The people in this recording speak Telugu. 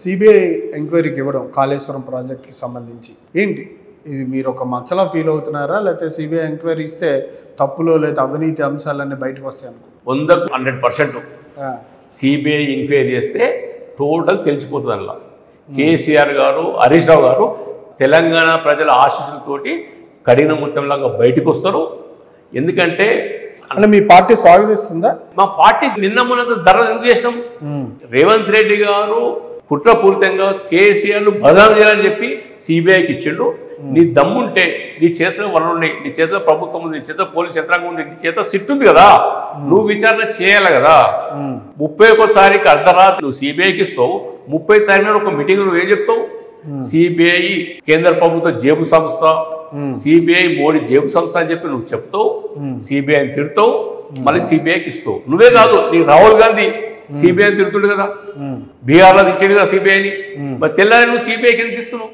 సిబిఐ ఎంక్వైరీకి ఇవ్వడం కాళేశ్వరం ప్రాజెక్ట్కి సంబంధించి ఏంటి ఇది మీరు ఒక మచ్చలా ఫీల్ అవుతున్నారా లేకపోతే సిబిఐ ఎంక్వైరీ ఇస్తే తప్పులో లేదా అవినీతి అంశాలన్నీ బయటకు వస్తాయి అనుకో 100% సిబిఐ ఎంక్వైరీ చేస్తే టోటల్ తెలిసిపోతుంది అలా కేసీఆర్ గారు హరీష్ రావు గారు తెలంగాణ ప్రజల ఆశీస్సులతోటి కఠిన మొత్తంలాగా బయటకు వస్తారు ఎందుకంటే అంటే మీ పార్టీ స్వాగతిస్తుందా మా పార్టీ నిన్న మొన్న ధర ఎందుకు చేసినాం రేవంత్ రెడ్డి గారు కుట్రపూరితంగా కేసీఆర్ను బదనాలు చేయాలని చెప్పి సిబిఐకి ఇచ్చిండు నీ దమ్ముంటే నీ చేతిలో వనరులు ఉన్నాయి నీ చేతిలో ప్రభుత్వం ఉంది నీ చేతిలో పోలీస్ యంత్రాంగం ఉంది నీ చేతిలో సిట్ ఉంది కదా నువ్వు విచారణ చేయాలి కదా 31వ తారీఖు అర్ధరాత్రి నువ్వు సిబిఐకి ఇస్తావు 30వ తారీఖు ఒక మీటింగ్ నువ్వు ఏం చెప్తావు సిబిఐ కేంద్ర ప్రభుత్వ జేబు సంస్థ సిబిఐ మోడీ జేబు సంస్థ అని చెప్పి నువ్వు చెప్తావు సిబిఐని తిడతావు మళ్ళీ సిబిఐకి ఇస్తావు నువ్వే కాదు నీకు రాహుల్ గాంధీ సిబిఐని తిడుతుండే కదా బీహార్లో తిట్టాడు కదా సిబిఐని మరి తెల్లారి నువ్వు సిబిఐకి ఎందుకు ఇస్తున్నావు